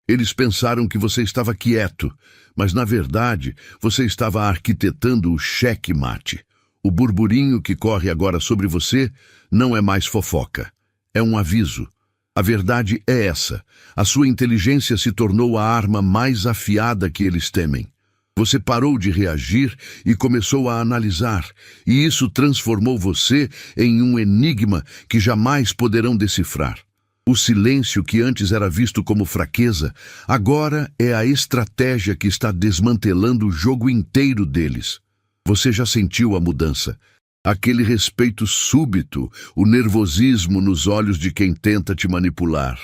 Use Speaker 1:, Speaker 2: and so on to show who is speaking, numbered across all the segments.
Speaker 1: Eles pensaram que você estava quieto, mas na verdade você estava arquitetando o cheque-mate. O burburinho que corre agora sobre você não é mais fofoca, é um aviso. A verdade é essa: a sua inteligência se tornou a arma mais afiada que eles temem. Você parou de reagir e começou a analisar, e isso transformou você em um enigma que jamais poderão decifrar. O silêncio que antes era visto como fraqueza, agora é a estratégia que está desmantelando o jogo inteiro deles. Você já sentiu a mudança? Aquele respeito súbito, o nervosismo nos olhos de quem tenta te manipular.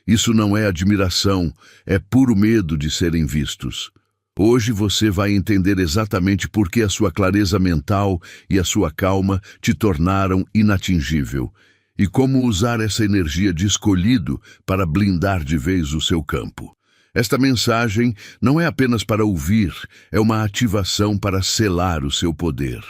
Speaker 1: Isso não é admiração, é puro medo de serem vistos. Hoje você vai entender exatamente por que a sua clareza mental e a sua calma te tornaram inatingível, e como usar essa energia de escolhido para blindar de vez o seu campo. Esta mensagem não é apenas para ouvir, é uma ativação para selar o seu poder.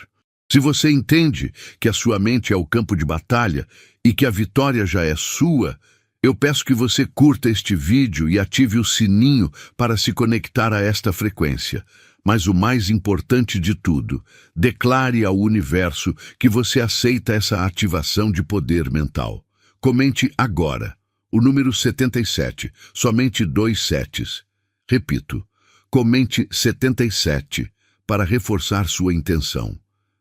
Speaker 1: Se você entende que a sua mente é o campo de batalha e que a vitória já é sua, eu peço que você curta este vídeo e ative o sininho para se conectar a esta frequência. Mas o mais importante de tudo, declare ao universo que você aceita essa ativação de poder mental. Comente agora o número 77, somente 2 setes. Repito, comente 77 para reforçar sua intenção.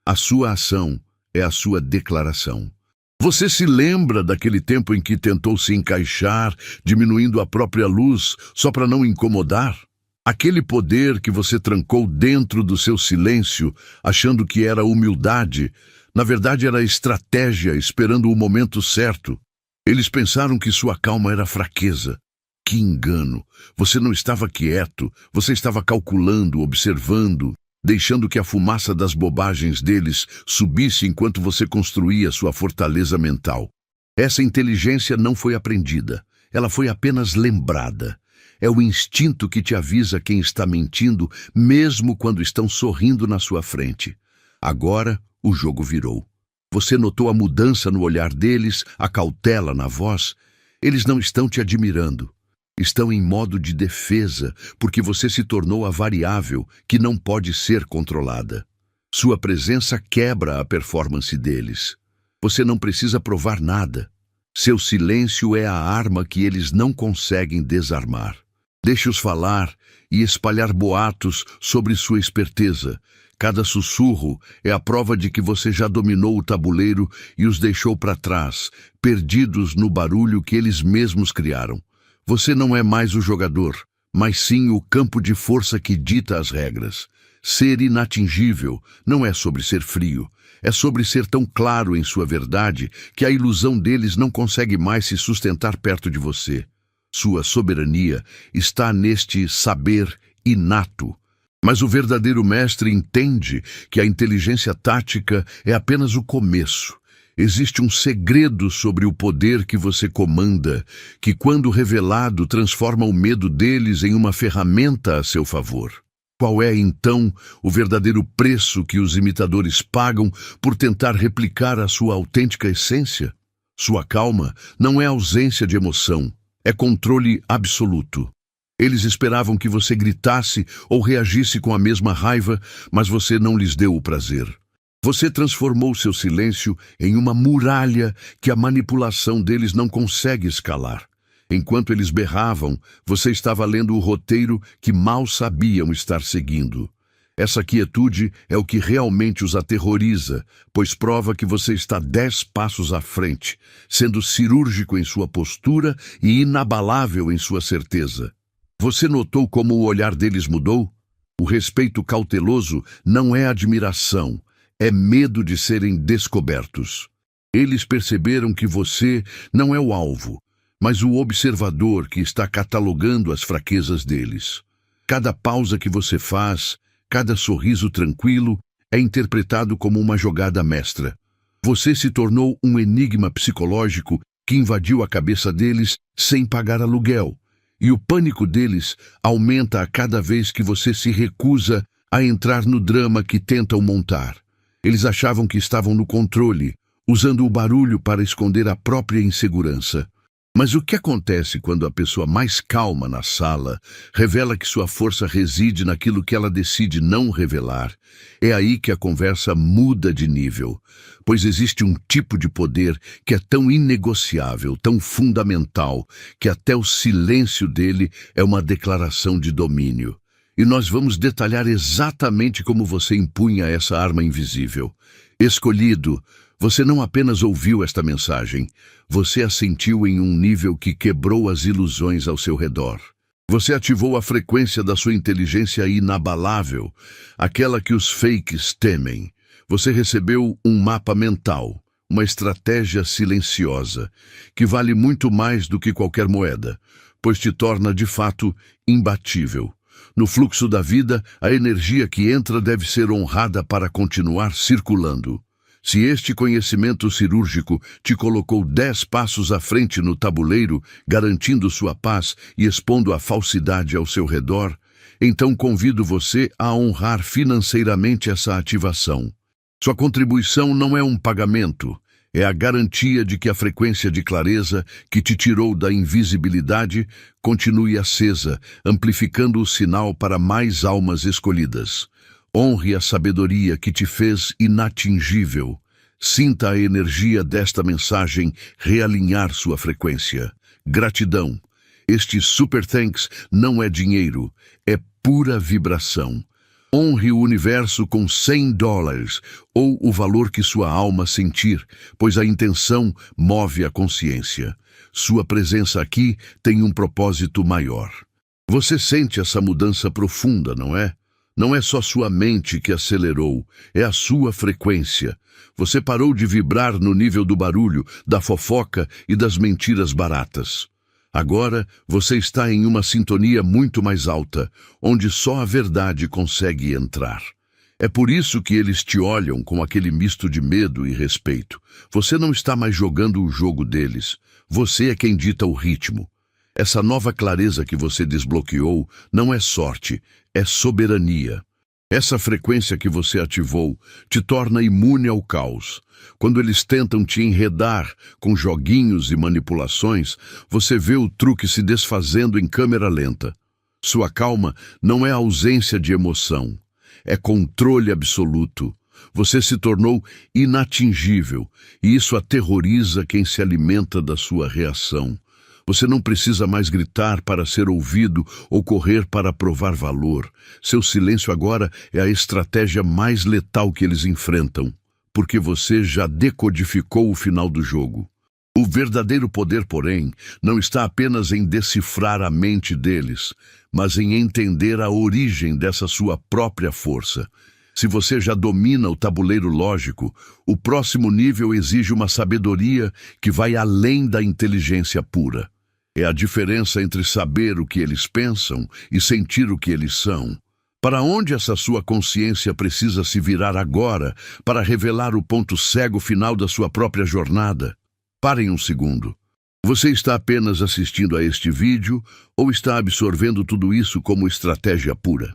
Speaker 1: A sua ação é a sua declaração. Você se lembra daquele tempo em que tentou se encaixar, diminuindo a própria luz só para não incomodar? Aquele poder que você trancou dentro do seu silêncio, achando que era humildade, na verdade era estratégia, esperando o momento certo. Eles pensaram que sua calma era fraqueza. Que engano! Você não estava quieto, você estava calculando, observando, deixando que a fumaça das bobagens deles subisse enquanto você construía sua fortaleza mental. Essa inteligência não foi aprendida, ela foi apenas lembrada. É o instinto que te avisa quem está mentindo, mesmo quando estão sorrindo na sua frente. Agora, o jogo virou. Você notou a mudança no olhar deles, a cautela na voz? Eles não estão te admirando. Estão em modo de defesa, porque você se tornou a variável que não pode ser controlada. Sua presença quebra a performance deles. Você não precisa provar nada. Seu silêncio é a arma que eles não conseguem desarmar. Deixe-os falar e espalhar boatos sobre sua esperteza. Cada sussurro é a prova de que você já dominou o tabuleiro e os deixou para trás, perdidos no barulho que eles mesmos criaram. Você não é mais o jogador, mas sim o campo de força que dita as regras. Ser inatingível não é sobre ser frio, é sobre ser tão claro em sua verdade que a ilusão deles não consegue mais se sustentar perto de você. Sua soberania está neste saber inato. Mas o verdadeiro mestre entende que a inteligência tática é apenas o começo. Existe um segredo sobre o poder que você comanda, que quando revelado transforma o medo deles em uma ferramenta a seu favor. Qual é, então, o verdadeiro preço que os imitadores pagam por tentar replicar a sua autêntica essência? Sua calma não é ausência de emoção, é controle absoluto. Eles esperavam que você gritasse ou reagisse com a mesma raiva, mas você não lhes deu o prazer. Você transformou seu silêncio em uma muralha que a manipulação deles não consegue escalar. Enquanto eles berravam, você estava lendo o roteiro que mal sabiam estar seguindo. Essa quietude é o que realmente os aterroriza, pois prova que você está 10 passos à frente, sendo cirúrgico em sua postura e inabalável em sua certeza. Você notou como o olhar deles mudou? O respeito cauteloso não é admiração, é medo de serem descobertos. Eles perceberam que você não é o alvo, mas o observador que está catalogando as fraquezas deles. Cada pausa que você faz, cada sorriso tranquilo, é interpretado como uma jogada mestra. Você se tornou um enigma psicológico que invadiu a cabeça deles sem pagar aluguel. E o pânico deles aumenta a cada vez que você se recusa a entrar no drama que tentam montar. Eles achavam que estavam no controle, usando o barulho para esconder a própria insegurança. Mas o que acontece quando a pessoa mais calma na sala revela que sua força reside naquilo que ela decide não revelar? É aí que a conversa muda de nível, pois existe um tipo de poder que é tão inegociável, tão fundamental, que até o silêncio dele é uma declaração de domínio. E nós vamos detalhar exatamente como você empunha essa arma invisível. Escolhido, você não apenas ouviu esta mensagem, você a sentiu em um nível que quebrou as ilusões ao seu redor. Você ativou a frequência da sua inteligência inabalável, aquela que os fakes temem. Você recebeu um mapa mental, uma estratégia silenciosa, que vale muito mais do que qualquer moeda, pois te torna de fato imbatível. No fluxo da vida, a energia que entra deve ser honrada para continuar circulando. Se este conhecimento cirúrgico te colocou 10 passos à frente no tabuleiro, garantindo sua paz e expondo a falsidade ao seu redor, então convido você a honrar financeiramente essa ativação. Sua contribuição não é um pagamento, é a garantia de que a frequência de clareza que te tirou da invisibilidade continue acesa, amplificando o sinal para mais almas escolhidas. Honre a sabedoria que te fez inatingível. Sinta a energia desta mensagem realinhar sua frequência. Gratidão. Este Super Thanks não é dinheiro, é pura vibração. Honre o universo com $100 ou o valor que sua alma sentir, pois a intenção move a consciência. Sua presença aqui tem um propósito maior. Você sente essa mudança profunda, não é? Não é só sua mente que acelerou, é a sua frequência. Você parou de vibrar no nível do barulho, da fofoca e das mentiras baratas. Agora você está em uma sintonia muito mais alta, onde só a verdade consegue entrar. É por isso que eles te olham com aquele misto de medo e respeito. Você não está mais jogando o jogo deles. Você é quem dita o ritmo. Essa nova clareza que você desbloqueou não é sorte, é soberania. Essa frequência que você ativou te torna imune ao caos. Quando eles tentam te enredar com joguinhos e manipulações, você vê o truque se desfazendo em câmera lenta. Sua calma não é ausência de emoção, é controle absoluto. Você se tornou inatingível, e isso aterroriza quem se alimenta da sua reação. Você não precisa mais gritar para ser ouvido ou correr para provar valor. Seu silêncio agora é a estratégia mais letal que eles enfrentam, porque você já decodificou o final do jogo. O verdadeiro poder, porém, não está apenas em decifrar a mente deles, mas em entender a origem dessa sua própria força. Se você já domina o tabuleiro lógico, o próximo nível exige uma sabedoria que vai além da inteligência pura. É a diferença entre saber o que eles pensam e sentir o que eles são. Para onde essa sua consciência precisa se virar agora para revelar o ponto cego final da sua própria jornada? Parem um segundo. Você está apenas assistindo a este vídeo ou está absorvendo tudo isso como estratégia pura?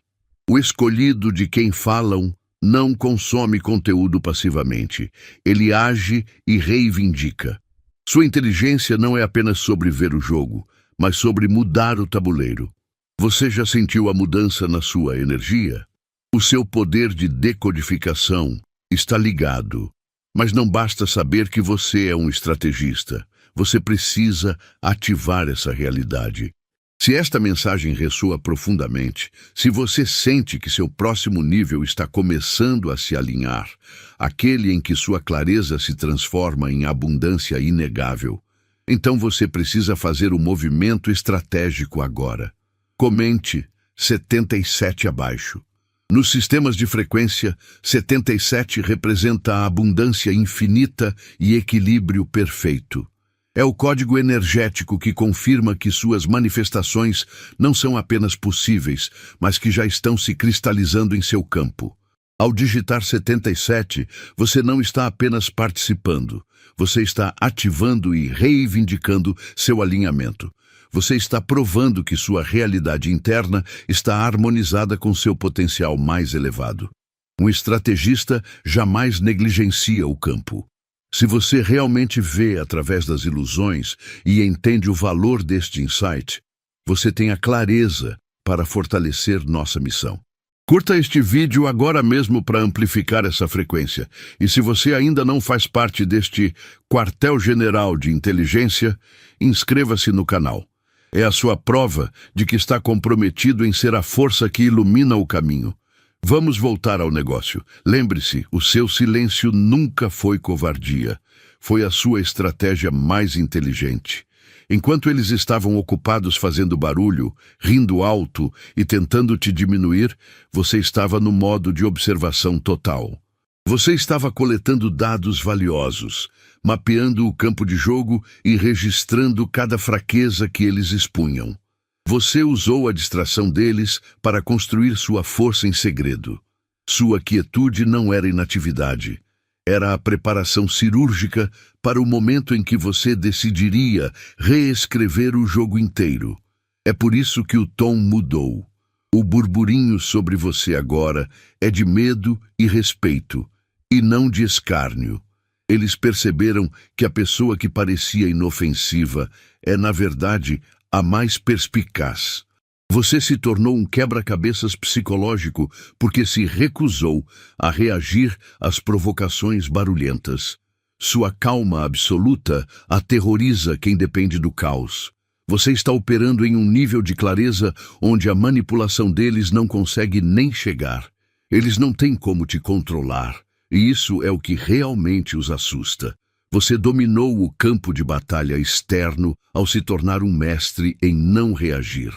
Speaker 1: O escolhido de quem falam não consome conteúdo passivamente. Ele age e reivindica. Sua inteligência não é apenas sobre ver o jogo, mas sobre mudar o tabuleiro. Você já sentiu a mudança na sua energia? O seu poder de decodificação está ligado. Mas não basta saber que você é um estrategista. Você precisa ativar essa realidade. Se esta mensagem ressoa profundamente, se você sente que seu próximo nível está começando a se alinhar, aquele em que sua clareza se transforma em abundância inegável, então você precisa fazer um movimento estratégico agora. Comente 77 abaixo. Nos sistemas de frequência, 77 representa a abundância infinita e equilíbrio perfeito. É o código energético que confirma que suas manifestações não são apenas possíveis, mas que já estão se cristalizando em seu campo. Ao digitar 77, você não está apenas participando, você está ativando e reivindicando seu alinhamento. Você está provando que sua realidade interna está harmonizada com seu potencial mais elevado. Um estrategista jamais negligencia o campo. Se você realmente vê através das ilusões e entende o valor deste insight, você tem a clareza para fortalecer nossa missão. Curta este vídeo agora mesmo para amplificar essa frequência. E se você ainda não faz parte deste quartel-general de inteligência, inscreva-se no canal. É a sua prova de que está comprometido em ser a força que ilumina o caminho. Vamos voltar ao negócio. Lembre-se, o seu silêncio nunca foi covardia. Foi a sua estratégia mais inteligente. Enquanto eles estavam ocupados fazendo barulho, rindo alto e tentando te diminuir, você estava no modo de observação total. Você estava coletando dados valiosos, mapeando o campo de jogo e registrando cada fraqueza que eles expunham. Você usou a distração deles para construir sua força em segredo. Sua quietude não era inatividade. Era a preparação cirúrgica para o momento em que você decidiria reescrever o jogo inteiro. É por isso que o tom mudou. O burburinho sobre você agora é de medo e respeito, e não de escárnio. Eles perceberam que a pessoa que parecia inofensiva é, na verdade, a mais perspicaz. Você se tornou um quebra-cabeças psicológico porque se recusou a reagir às provocações barulhentas. Sua calma absoluta aterroriza quem depende do caos. Você está operando em um nível de clareza onde a manipulação deles não consegue nem chegar. Eles não têm como te controlar, e isso é o que realmente os assusta. Você dominou o campo de batalha externo ao se tornar um mestre em não reagir.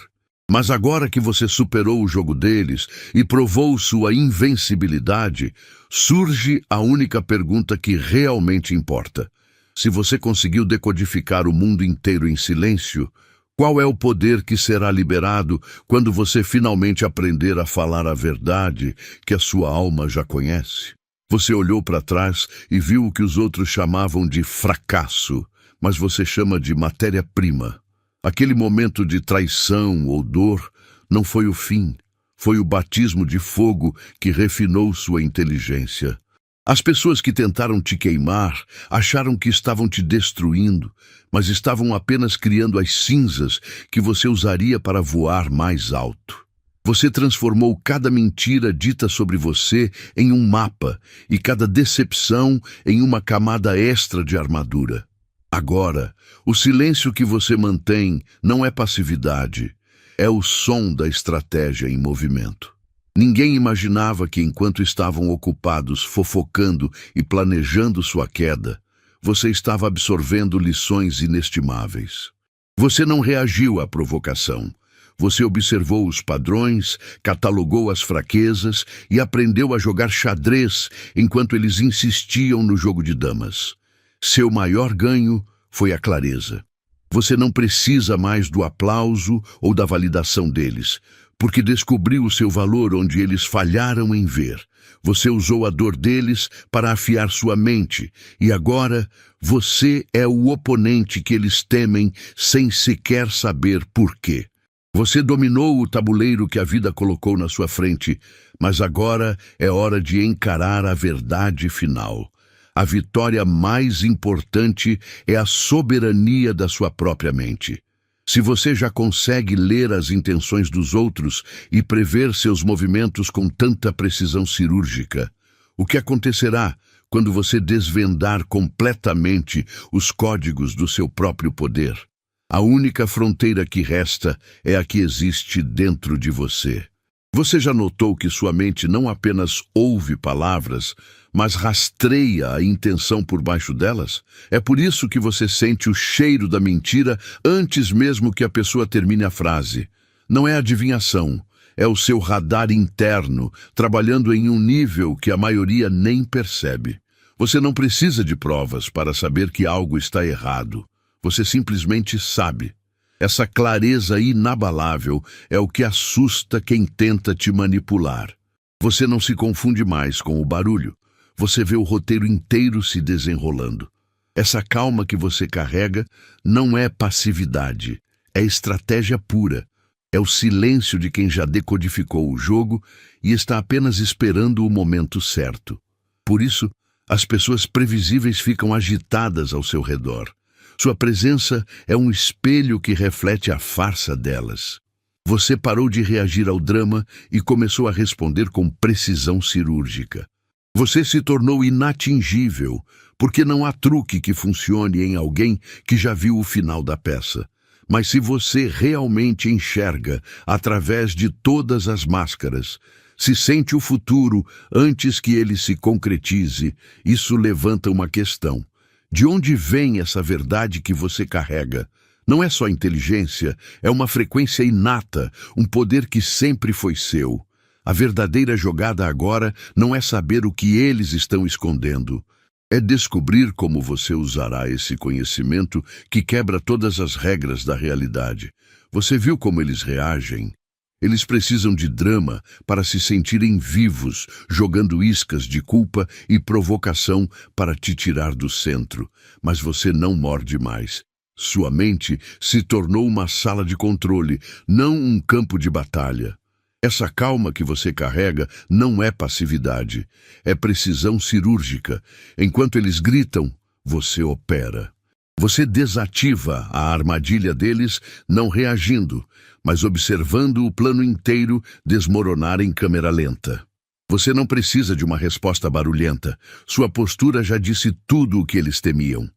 Speaker 1: Mas agora que você superou o jogo deles e provou sua invencibilidade, surge a única pergunta que realmente importa. Se você conseguiu decodificar o mundo inteiro em silêncio, qual é o poder que será liberado quando você finalmente aprender a falar a verdade que a sua alma já conhece? Você olhou para trás e viu o que os outros chamavam de fracasso, mas você chama de matéria-prima. Aquele momento de traição ou dor não foi o fim, foi o batismo de fogo que refinou sua inteligência. As pessoas que tentaram te queimar acharam que estavam te destruindo, mas estavam apenas criando as cinzas que você usaria para voar mais alto. Você transformou cada mentira dita sobre você em um mapa e cada decepção em uma camada extra de armadura. Agora, o silêncio que você mantém não é passividade, é o som da estratégia em movimento. Ninguém imaginava que enquanto estavam ocupados fofocando e planejando sua queda, você estava absorvendo lições inestimáveis. Você não reagiu à provocação. Você observou os padrões, catalogou as fraquezas e aprendeu a jogar xadrez enquanto eles insistiam no jogo de damas. Seu maior ganho foi a clareza. Você não precisa mais do aplauso ou da validação deles, porque descobriu o seu valor onde eles falharam em ver. Você usou a dor deles para afiar sua mente, e agora você é o oponente que eles temem sem sequer saber por quê. Você dominou o tabuleiro que a vida colocou na sua frente, mas agora é hora de encarar a verdade final. A vitória mais importante é a soberania da sua própria mente. Se você já consegue ler as intenções dos outros e prever seus movimentos com tanta precisão cirúrgica, o que acontecerá quando você desvendar completamente os códigos do seu próprio poder? A única fronteira que resta é a que existe dentro de você. Você já notou que sua mente não apenas ouve palavras, mas rastreia a intenção por baixo delas? É por isso que você sente o cheiro da mentira antes mesmo que a pessoa termine a frase. Não é adivinhação, é o seu radar interno, trabalhando em um nível que a maioria nem percebe. Você não precisa de provas para saber que algo está errado. Você simplesmente sabe. Essa clareza inabalável é o que assusta quem tenta te manipular. Você não se confunde mais com o barulho. Você vê o roteiro inteiro se desenrolando. Essa calma que você carrega não é passividade, é estratégia pura. É o silêncio de quem já decodificou o jogo e está apenas esperando o momento certo. Por isso, As pessoas previsíveis ficam agitadas ao seu redor. Sua presença é um espelho que reflete a farsa delas. Você parou de reagir ao drama e começou a responder com precisão cirúrgica. Você se tornou inatingível, porque não há truque que funcione em alguém que já viu o final da peça. Mas se você realmente enxerga através de todas as máscaras, se sente o futuro antes que ele se concretize, isso levanta uma questão. De onde vem essa verdade que você carrega? Não é só inteligência, é uma frequência inata, um poder que sempre foi seu. A verdadeira jogada agora não é saber o que eles estão escondendo. É descobrir como você usará esse conhecimento que quebra todas as regras da realidade. Você viu como eles reagem? Eles precisam de drama para se sentirem vivos, jogando iscas de culpa e provocação para te tirar do centro. Mas você não morde mais. Sua mente se tornou uma sala de controle, não um campo de batalha. Essa calma que você carrega não é passividade, é precisão cirúrgica. Enquanto eles gritam, você opera. Você desativa a armadilha deles, não reagindo, mas observando o plano inteiro desmoronar em câmera lenta. Você não precisa de uma resposta barulhenta. Sua postura já disse tudo o que eles temiam.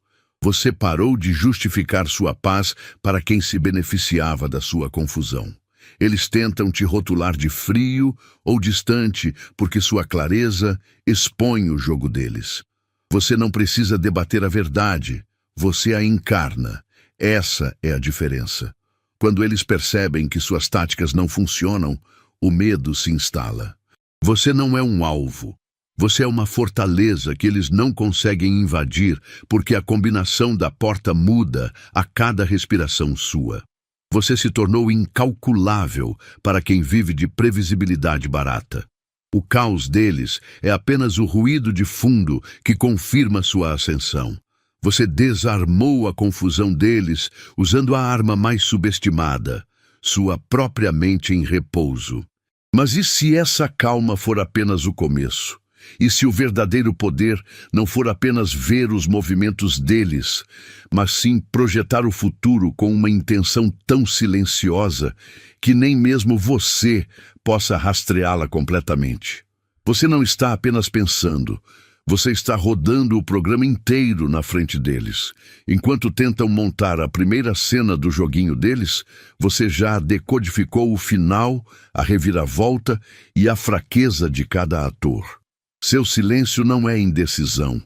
Speaker 1: Você parou de justificar sua paz para quem se beneficiava da sua confusão. Eles tentam te rotular de frio ou distante porque sua clareza expõe o jogo deles. Você não precisa debater a verdade, você a encarna. Essa é a diferença. Quando eles percebem que suas táticas não funcionam, o medo se instala. Você não é um alvo. Você é uma fortaleza que eles não conseguem invadir porque a combinação da porta muda a cada respiração sua. Você se tornou incalculável para quem vive de previsibilidade barata. O caos deles é apenas o ruído de fundo que confirma sua ascensão. Você desarmou a confusão deles usando a arma mais subestimada, sua própria mente em repouso. Mas e se essa calma for apenas o começo? E se o verdadeiro poder não for apenas ver os movimentos deles, mas sim projetar o futuro com uma intenção tão silenciosa que nem mesmo você possa rastreá-la completamente? Você não está apenas pensando, você está rodando o programa inteiro na frente deles. Enquanto tentam montar a primeira cena do joguinho deles, você já decodificou o final, a reviravolta e a fraqueza de cada ator. Seu silêncio não é indecisão,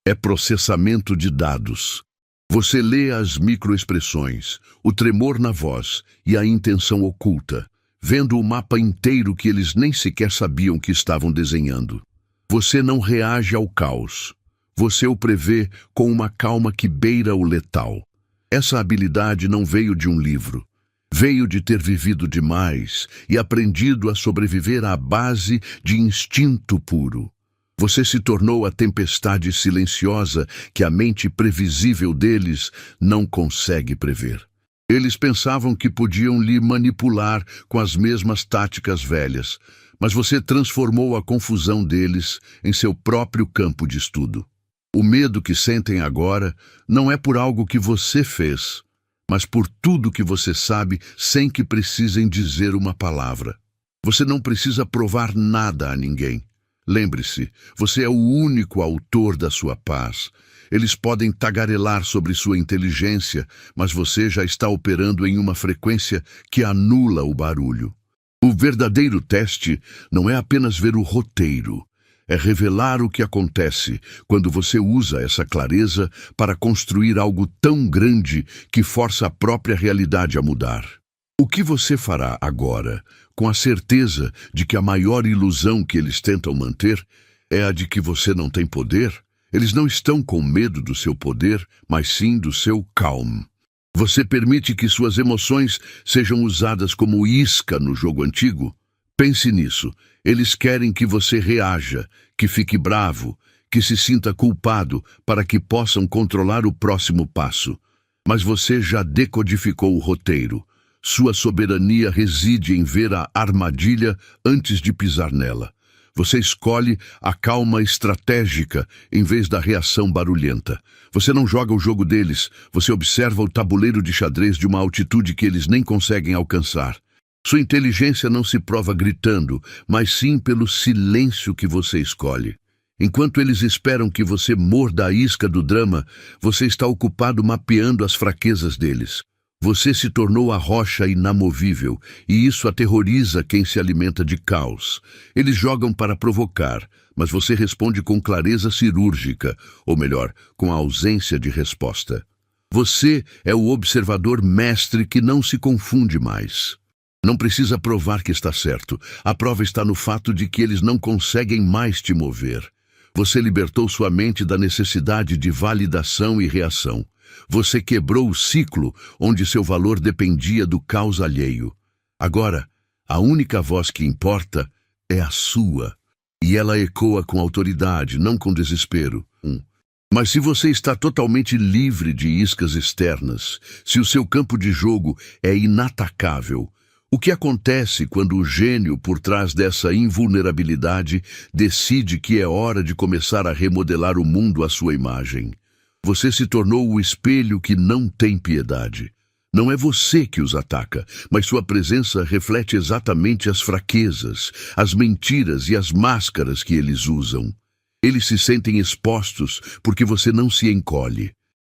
Speaker 1: é processamento de dados. Você lê as microexpressões, o tremor na voz e a intenção oculta, vendo o mapa inteiro que eles nem sequer sabiam que estavam desenhando. Você não reage ao caos. Você o prevê com uma calma que beira o letal. Essa habilidade não veio de um livro. Veio de ter vivido demais e aprendido a sobreviver à base de instinto puro. Você se tornou a tempestade silenciosa que a mente previsível deles não consegue prever. Eles pensavam que podiam lhe manipular com as mesmas táticas velhas, mas você transformou a confusão deles em seu próprio campo de estudo. O medo que sentem agora não é por algo que você fez, mas por tudo que você sabe sem que precisem dizer uma palavra. Você não precisa provar nada a ninguém. Lembre-se, você é o único autor da sua paz. Eles podem tagarelar sobre sua inteligência, mas você já está operando em uma frequência que anula o barulho. O verdadeiro teste não é apenas ver o roteiro, é revelar o que acontece quando você usa essa clareza para construir algo tão grande que força a própria realidade a mudar. O que você fará agora, com a certeza de que a maior ilusão que eles tentam manter é a de que você não tem poder? Eles não estão com medo do seu poder, mas sim do seu calm. Você permite que suas emoções sejam usadas como isca no jogo antigo? Pense nisso. Eles querem que você reaja, que fique bravo, que se sinta culpado para que possam controlar o próximo passo. Mas você já decodificou o roteiro. Sua soberania reside em ver a armadilha antes de pisar nela. Você escolhe a calma estratégica em vez da reação barulhenta. Você não joga o jogo deles, você observa o tabuleiro de xadrez de uma altitude que eles nem conseguem alcançar. Sua inteligência não se prova gritando, mas sim pelo silêncio que você escolhe. Enquanto eles esperam que você morda a isca do drama, você está ocupado mapeando as fraquezas deles. Você se tornou a rocha inamovível, e isso aterroriza quem se alimenta de caos. Eles jogam para provocar, mas você responde com clareza cirúrgica, ou melhor, com a ausência de resposta. Você é o observador mestre que não se confunde mais. Não precisa provar que está certo. A prova está no fato de que eles não conseguem mais te mover. Você libertou sua mente da necessidade de validação e reação. Você quebrou o ciclo onde seu valor dependia do caos alheio. Agora, a única voz que importa é a sua. E ela ecoa com autoridade, não com desespero. Mas se você está totalmente livre de iscas externas, se o seu campo de jogo é inatacável, o que acontece quando o gênio por trás dessa invulnerabilidade decide que é hora de começar a remodelar o mundo à sua imagem? Você se tornou o espelho que não tem piedade. Não é você que os ataca, mas sua presença reflete exatamente as fraquezas, as mentiras e as máscaras que eles usam. Eles se sentem expostos porque você não se encolhe.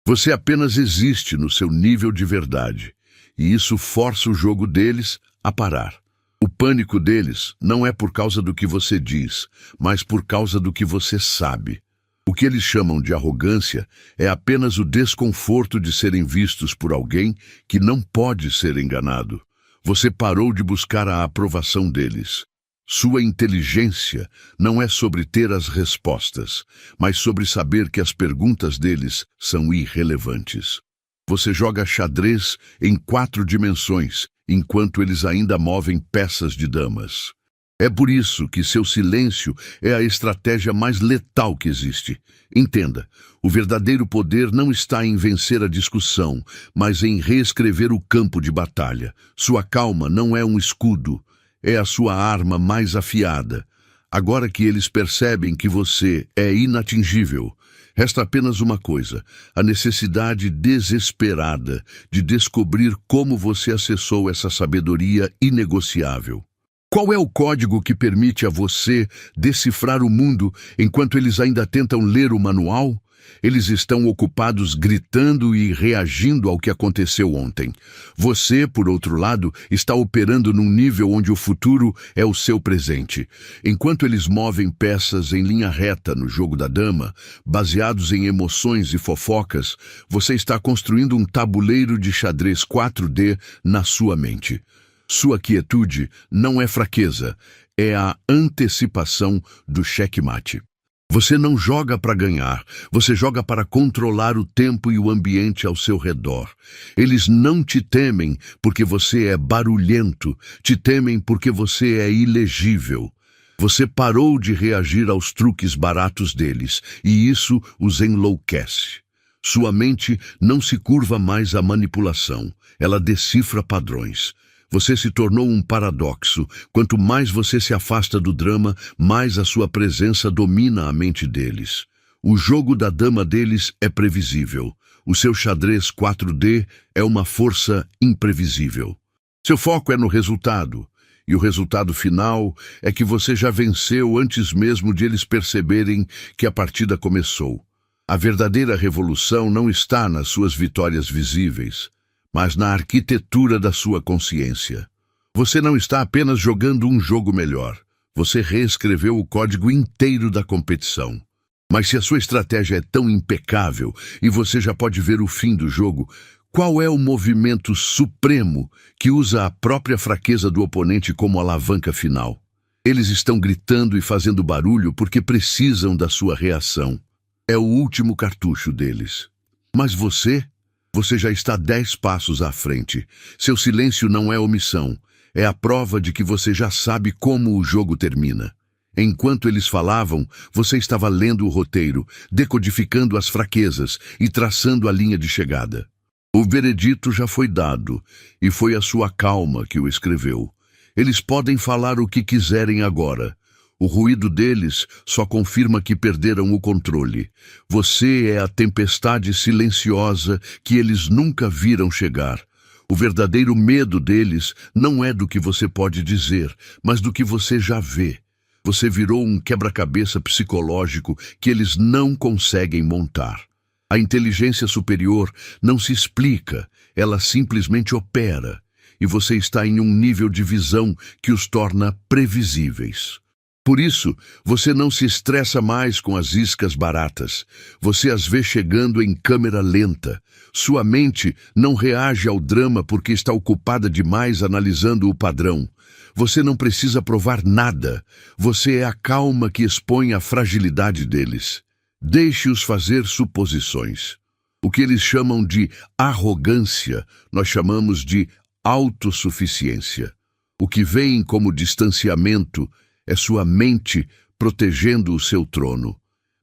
Speaker 1: Você apenas existe no seu nível de verdade. E isso força o jogo deles a parar. O pânico deles não é por causa do que você diz, mas por causa do que você sabe. O que eles chamam de arrogância é apenas o desconforto de serem vistos por alguém que não pode ser enganado. Você parou de buscar a aprovação deles. Sua inteligência não é sobre ter as respostas, mas sobre saber que as perguntas deles são irrelevantes. Você joga xadrez em 4 dimensões, enquanto eles ainda movem peças de damas. É por isso que seu silêncio é a estratégia mais letal que existe. Entenda, o verdadeiro poder não está em vencer a discussão, mas em reescrever o campo de batalha. Sua calma não é um escudo, é a sua arma mais afiada. Agora que eles percebem que você é inatingível, resta apenas uma coisa: a necessidade desesperada de descobrir como você acessou essa sabedoria inegociável. Qual é o código que permite a você decifrar o mundo enquanto eles ainda tentam ler o manual? Eles estão ocupados gritando e reagindo ao que aconteceu ontem. Você, por outro lado, está operando num nível onde o futuro é o seu presente. Enquanto eles movem peças em linha reta no jogo da dama, baseados em emoções e fofocas, você está construindo um tabuleiro de xadrez 4D na sua mente. Sua quietude não é fraqueza, é a antecipação do checkmate. Você não joga para ganhar, você joga para controlar o tempo e o ambiente ao seu redor. Eles não te temem porque você é barulhento, te temem porque você é ilegível. Você parou de reagir aos truques baratos deles, e isso os enlouquece. Sua mente não se curva mais à manipulação, ela decifra padrões. Você se tornou um paradoxo. Quanto mais você se afasta do drama, mais a sua presença domina a mente deles. O jogo da dama deles é previsível. O seu xadrez 4D é uma força imprevisível. Seu foco é no resultado. E o resultado final é que você já venceu antes mesmo de eles perceberem que a partida começou. A verdadeira revolução não está nas suas vitórias visíveis, mas na arquitetura da sua consciência. Você não está apenas jogando um jogo melhor, você reescreveu o código inteiro da competição. Mas se a sua estratégia é tão impecável e você já pode ver o fim do jogo, qual é o movimento supremo que usa a própria fraqueza do oponente como alavanca final? Eles estão gritando e fazendo barulho porque precisam da sua reação. É o último cartucho deles. Mas você já está 10 passos à frente. Seu silêncio não é omissão. É a prova de que você já sabe como o jogo termina. Enquanto eles falavam, você estava lendo o roteiro, decodificando as fraquezas e traçando a linha de chegada. O veredito já foi dado, e foi a sua calma que o escreveu. Eles podem falar o que quiserem agora. O ruído deles só confirma que perderam o controle. Você é a tempestade silenciosa que eles nunca viram chegar. O verdadeiro medo deles não é do que você pode dizer, mas do que você já vê. Você virou um quebra-cabeça psicológico que eles não conseguem montar. A inteligência superior não se explica, ela simplesmente opera. E você está em um nível de visão que os torna previsíveis. Por isso, você não se estressa mais com as iscas baratas. Você as vê chegando em câmera lenta. Sua mente não reage ao drama porque está ocupada demais analisando o padrão. Você não precisa provar nada. Você é a calma que expõe a fragilidade deles. Deixe-os fazer suposições. O que eles chamam de arrogância, nós chamamos de autossuficiência. O que veem como distanciamento é sua mente protegendo o seu trono.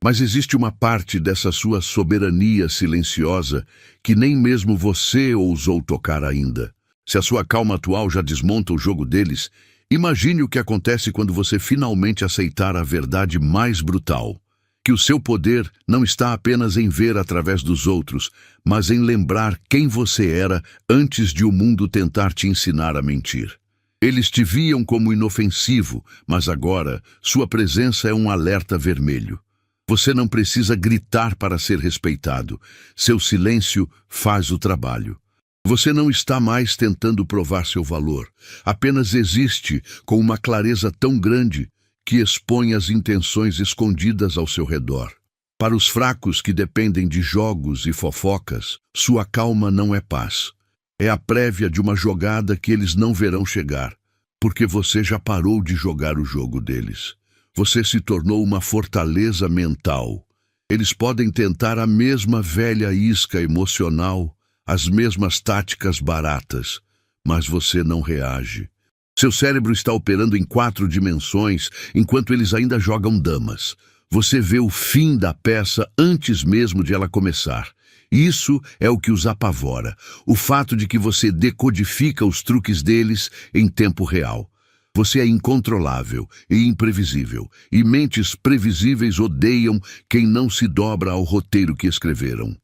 Speaker 1: Mas existe uma parte dessa sua soberania silenciosa que nem mesmo você ousou tocar ainda. Se a sua calma atual já desmonta o jogo deles, imagine o que acontece quando você finalmente aceitar a verdade mais brutal. Que o seu poder não está apenas em ver através dos outros, mas em lembrar quem você era antes de o mundo tentar te ensinar a mentir. Eles te viam como inofensivo, mas agora sua presença é um alerta vermelho. Você não precisa gritar para ser respeitado. Seu silêncio faz o trabalho. Você não está mais tentando provar seu valor. Apenas existe com uma clareza tão grande que expõe as intenções escondidas ao seu redor. Para os fracos que dependem de jogos e fofocas, sua calma não é paz. É a prévia de uma jogada que eles não verão chegar, porque você já parou de jogar o jogo deles. Você se tornou uma fortaleza mental. Eles podem tentar a mesma velha isca emocional, as mesmas táticas baratas, mas você não reage. Seu cérebro está operando em 4 dimensões, enquanto eles ainda jogam damas. Você vê o fim da peça antes mesmo de ela começar. Isso é o que os apavora, o fato de que você decodifica os truques deles em tempo real. Você é incontrolável e imprevisível, e mentes previsíveis odeiam quem não se dobra ao roteiro que escreveram.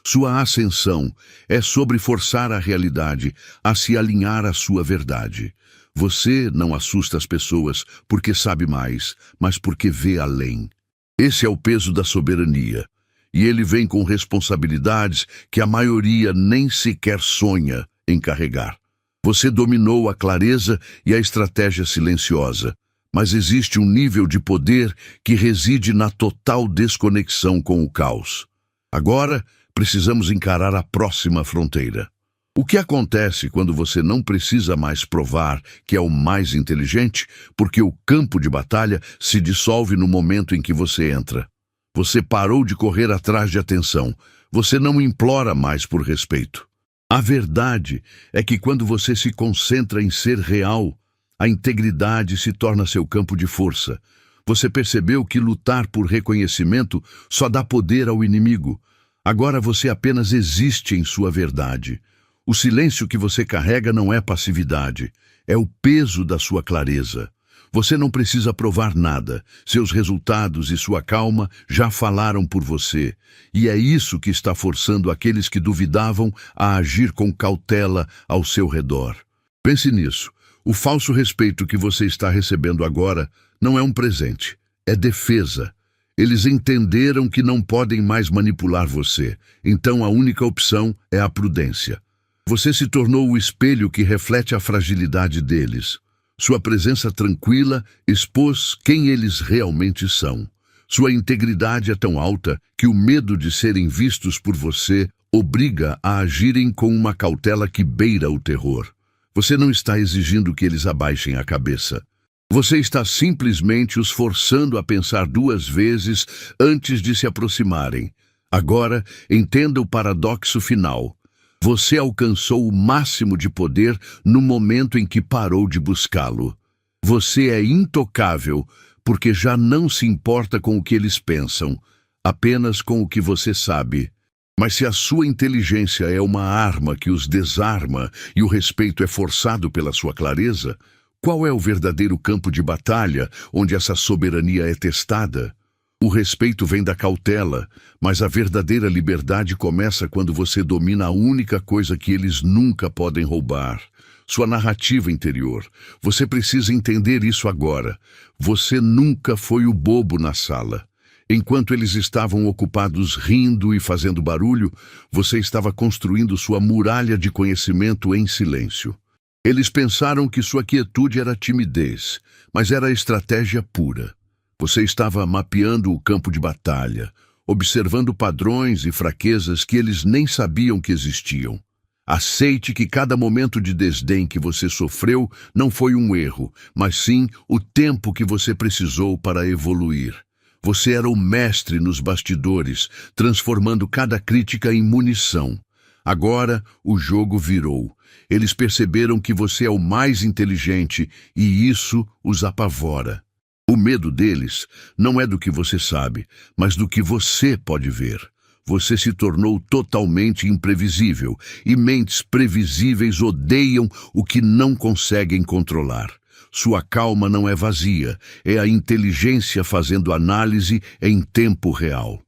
Speaker 1: Sua ascensão é sobre forçar a realidade a se alinhar à sua verdade. Você não assusta as pessoas porque sabe mais, mas porque vê além. Esse é o peso da soberania. E ele vem com responsabilidades que a maioria nem sequer sonha em carregar. Você dominou a clareza e a estratégia silenciosa, mas existe um nível de poder que reside na total desconexão com o caos. Agora, precisamos encarar a próxima fronteira. O que acontece quando você não precisa mais provar que é o mais inteligente, porque o campo de batalha se dissolve no momento em que você entra? Você parou de correr atrás de atenção. Você não implora mais por respeito. A verdade é que quando você se concentra em ser real, a integridade se torna seu campo de força. Você percebeu que lutar por reconhecimento só dá poder ao inimigo. Agora você apenas existe em sua verdade. O silêncio que você carrega não é passividade, é o peso da sua clareza. Você não precisa provar nada. Seus resultados e sua calma já falaram por você. E é isso que está forçando aqueles que duvidavam a agir com cautela ao seu redor. Pense nisso. O falso respeito que você está recebendo agora não é um presente, é defesa. Eles entenderam que não podem mais manipular você. Então a única opção é a prudência. Você se tornou o espelho que reflete a fragilidade deles. Sua presença tranquila expôs quem eles realmente são. Sua integridade é tão alta que o medo de serem vistos por você obriga a agirem com uma cautela que beira o terror. Você não está exigindo que eles abaixem a cabeça. Você está simplesmente os forçando a pensar 2 vezes antes de se aproximarem. Agora, entenda o paradoxo final. Você alcançou o máximo de poder no momento em que parou de buscá-lo. Você é intocável porque já não se importa com o que eles pensam, apenas com o que você sabe. Mas se a sua inteligência é uma arma que os desarma e o respeito é forçado pela sua clareza, Qual é o verdadeiro campo de batalha onde essa soberania é testada? O respeito vem da cautela, mas a verdadeira liberdade começa quando você domina a única coisa que eles nunca podem roubar: sua narrativa interior. Você precisa entender isso agora. Você nunca foi o bobo na sala. Enquanto eles estavam ocupados rindo e fazendo barulho, você estava construindo sua muralha de conhecimento em silêncio. Eles pensaram que sua quietude era timidez, mas era estratégia pura. Você estava mapeando o campo de batalha, observando padrões e fraquezas que eles nem sabiam que existiam. Aceite que cada momento de desdém que você sofreu não foi um erro, mas sim o tempo que você precisou para evoluir. Você era o mestre nos bastidores, transformando cada crítica em munição. Agora, o jogo virou. Eles perceberam que você é o mais inteligente e isso os apavora. O medo deles não é do que você sabe, mas do que você pode ver. Você se tornou totalmente imprevisível, e mentes previsíveis odeiam o que não conseguem controlar. Sua calma não é vazia, é a inteligência fazendo análise em tempo real.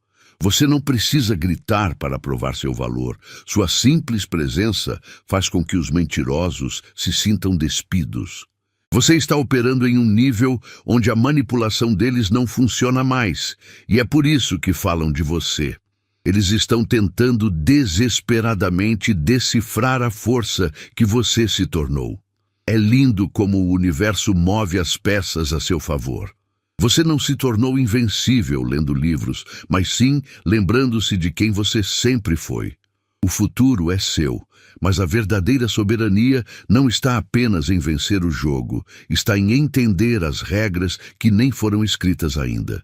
Speaker 1: Você não precisa gritar para provar seu valor. Sua simples presença faz com que os mentirosos se sintam despidos. Você está operando em um nível onde a manipulação deles não funciona mais, e é por isso que falam de você. Eles estão tentando desesperadamente decifrar a força que você se tornou. É lindo como o universo move as peças a seu favor. Você não se tornou invencível lendo livros, mas sim lembrando-se de quem você sempre foi. O futuro é seu, mas a verdadeira soberania não está apenas em vencer o jogo, está em entender as regras que nem foram escritas ainda.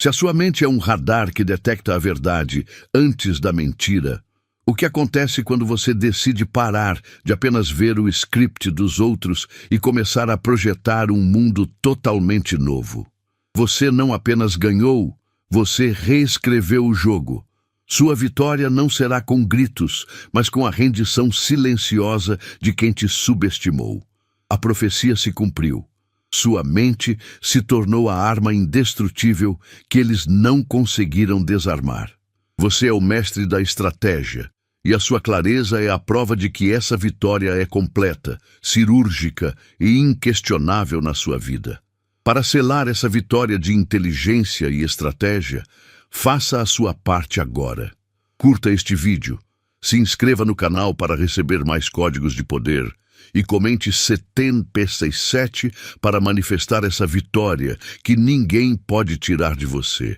Speaker 1: Se a sua mente é um radar que detecta a verdade antes da mentira, o que acontece quando você decide parar de apenas ver o script dos outros e começar a projetar um mundo totalmente novo? Você não apenas ganhou, você reescreveu o jogo. Sua vitória não será com gritos, mas com a rendição silenciosa de quem te subestimou. A profecia se cumpriu. Sua mente se tornou a arma indestrutível que eles não conseguiram desarmar. Você é o mestre da estratégia, e a sua clareza é a prova de que essa vitória é completa, cirúrgica e inquestionável na sua vida. Para selar essa vitória de inteligência e estratégia, faça a sua parte agora. Curta este vídeo, se inscreva no canal para receber mais códigos de poder e comente 7 para manifestar essa vitória que ninguém pode tirar de você.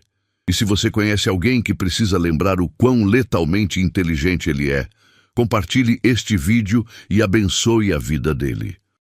Speaker 1: E se você conhece alguém que precisa lembrar o quão letalmente inteligente ele é, compartilhe este vídeo e abençoe a vida dele.